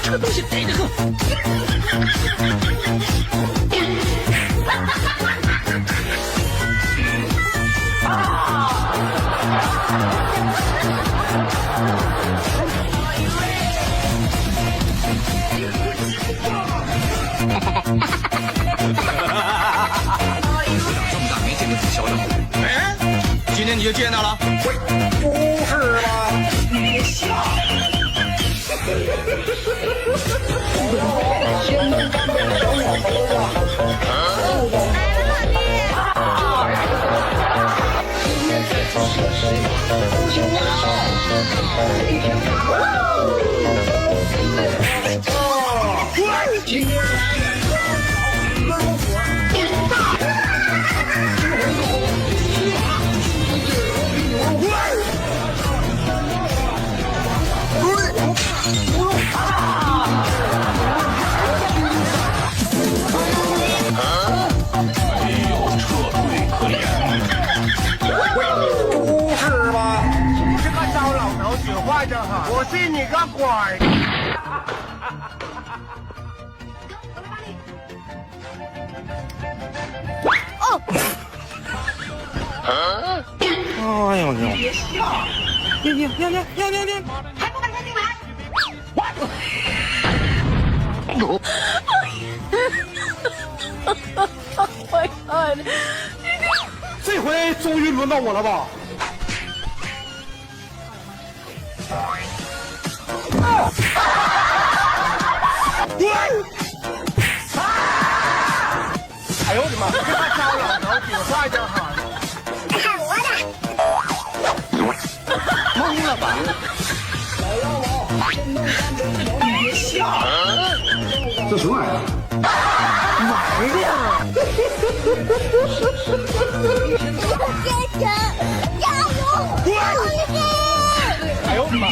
这个东西逮着很。这么大没见过这么嚣张。哎，今天你就见到了？喂，不是吧？你别笑。先能干点小老头今天我信你个鬼！哦。哎呦你！别笑！你！还不赶快进来 ！Oh my god！ 这回终于轮到我了吧？哎呦我的妈！这个小老头挺坏的哈！看我的！懵了吧？你别笑！这什么玩意儿？玩的呀！坚强，加油！努力！哎呦我的妈！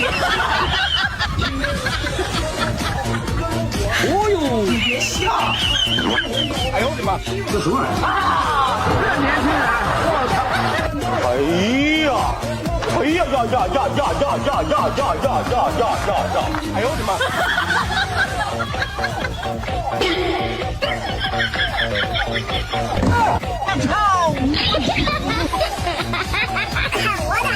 哦呦！你别笑！哎呦我的妈！这什么玩意儿？这年轻人，我操！哎呀！哎呀呀呀呀呀呀呀呀呀呀呀呀！哎呦我的妈！操！看我的！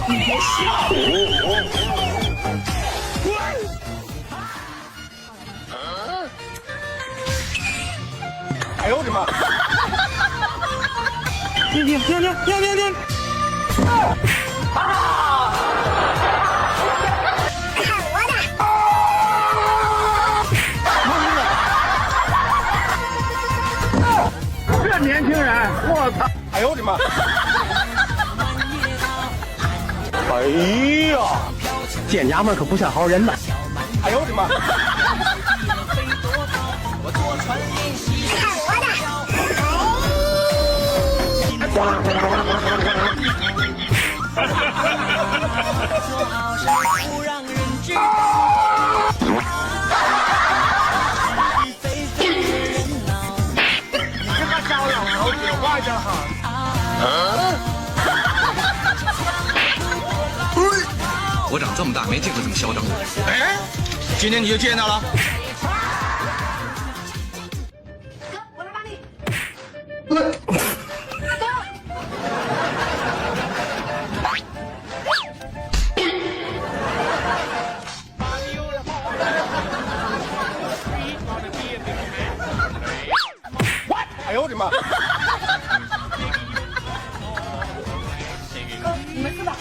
你别笑！哎呦我的妈！停！看我的！这年轻人，我操！哎呦我的妈！哎呀，这娘们可不像好人呐！哎呦我的妈！看我的！你这个小老头挺坏的哈！我长这么大没见过这么嚣张的。哎，今天你就见到了？哥，我来帮你。哎呦我的妈！哥，你没事吧？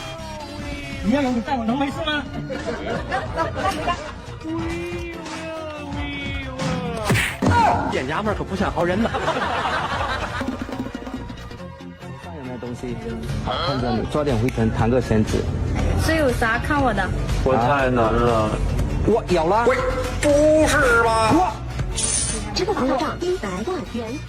你要有你带我能没事吗？这娘们可不像好人呐！饭有没有东西？看着你，抓点回城，弹个仙子。这有啥看我的？我太难了。我有了。喂，不是吧？我支付宝要账100万元。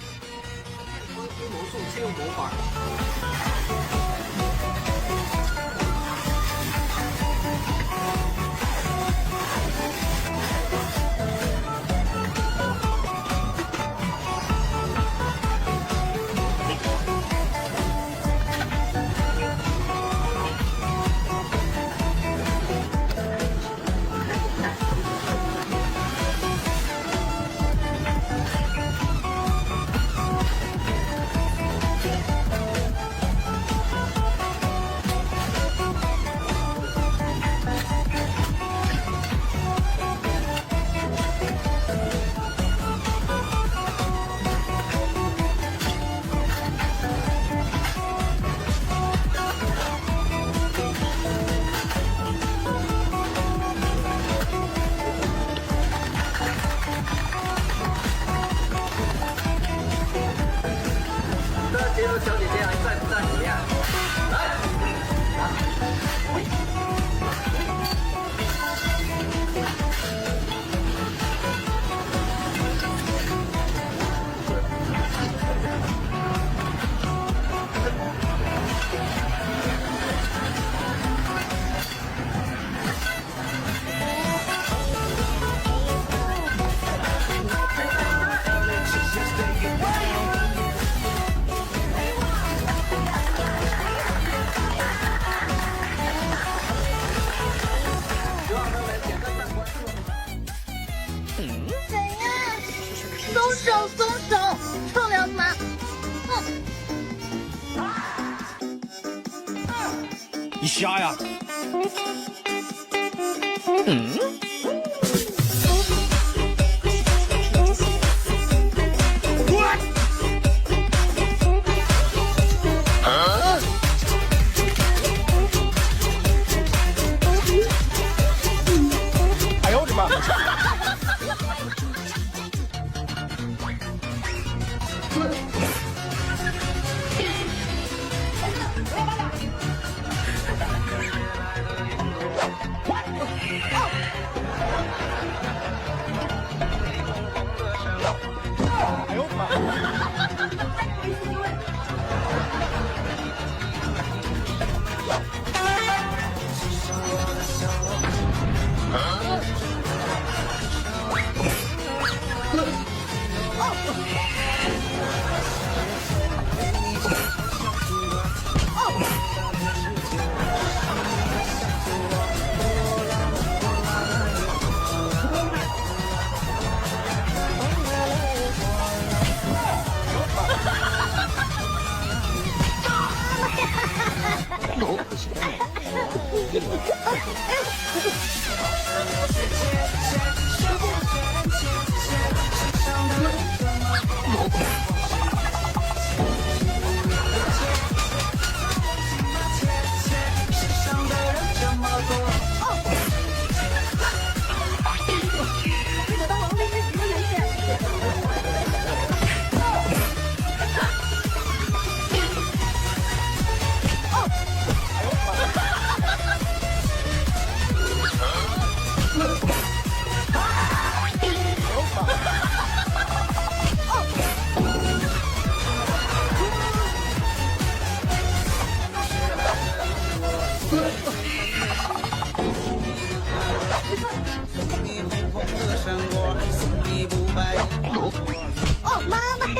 手，松手，臭流氓！你瞎呀？哎呦我的妈！哎呦我的妈！哦，妈妈呀！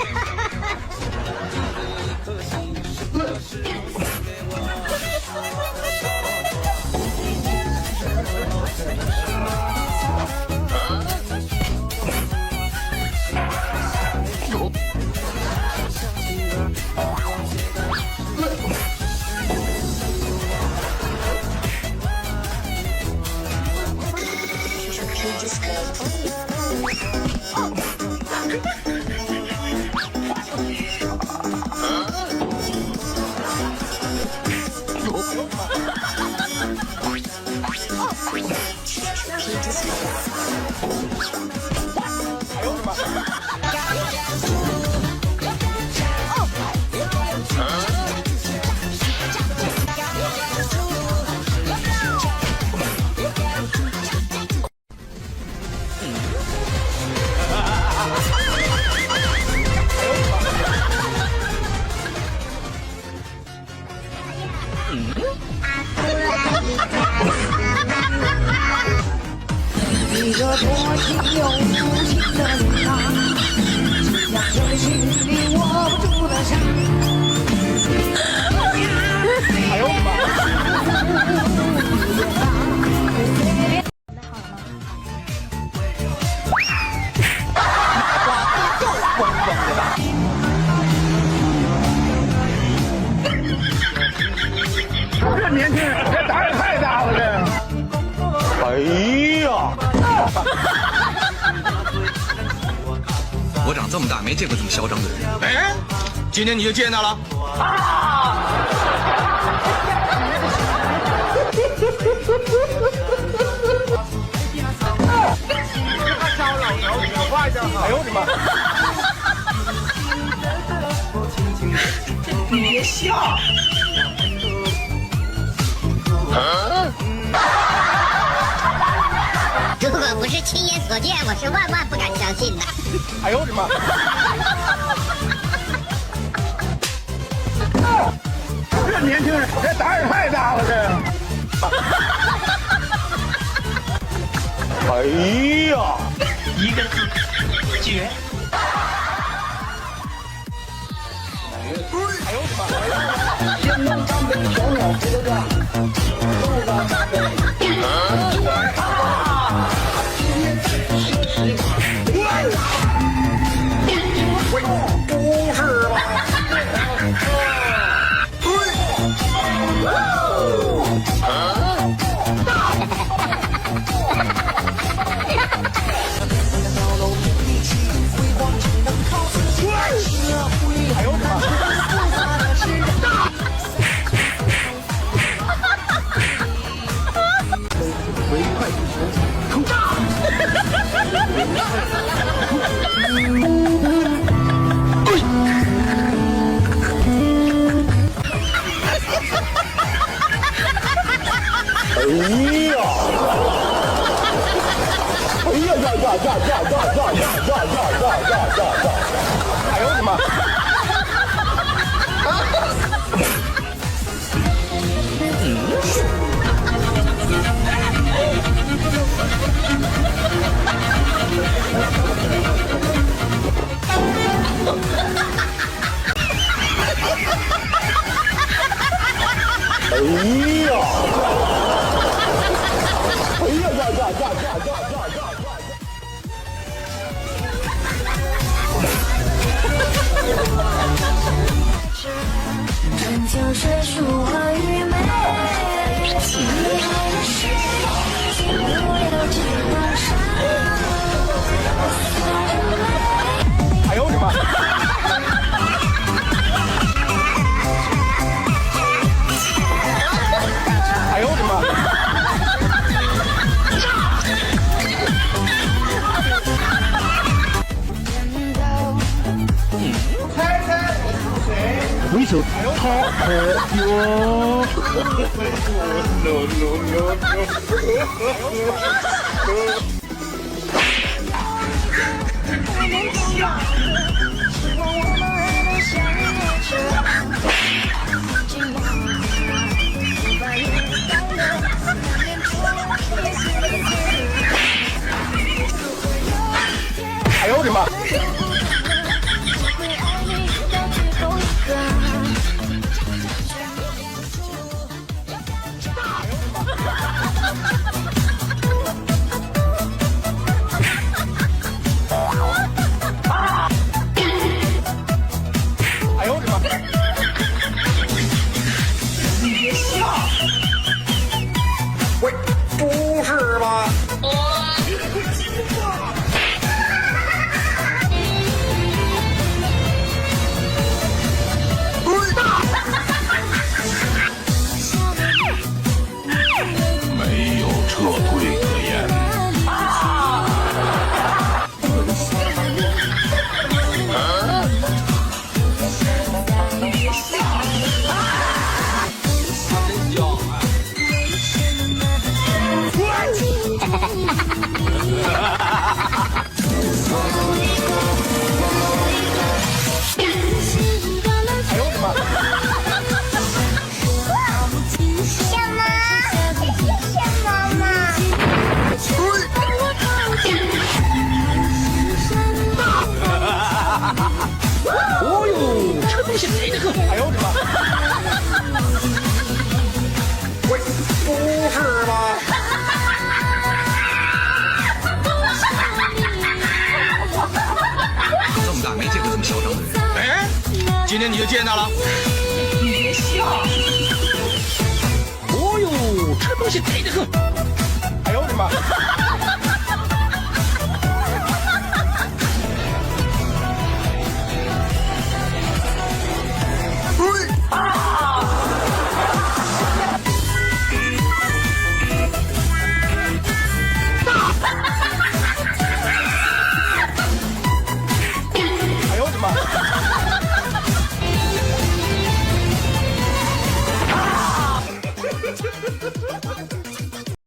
哎呦我的妈！一个多情又无情的人啊，让这心里握不住的伤。哎呦我的妈！这年轻人这胆儿太大了，这！哎呀！我长这么大没见过这么嚣张的人。哎，今天你就见到了。哎呦我的妈！你别笑。如果不是亲眼所见，我是万万不敢相信的。哎呦我的妈！这年轻人这胆儿太大了，这！哎呀！一个字，绝。哎呦我的妈！为快速球，冲炸！哎呀！哎呀呀呀呀呀呀呀呀呀呀呀呀！哎呦我的妈！哎呀！哎呀呀呀呀呀呀呀呀！春秋水树和雨梅，情爱的事，进不了这江山。哎呦我的妈！哎呦我的妈！回首他可有？No no no no！ 哎呦我的妈！哎呦我的妈！你别笑！喂，不是吧？没有撤退可言。哎呦我的妈！什么？什么嘛？哦呦，这东西谁的个？哎呦我的妈！喂，不是吧？这么大没见过这么嚣张的人。哎，今天你就见到了。你别笑。哦呦，这东西谁的个？哎呦我的妈！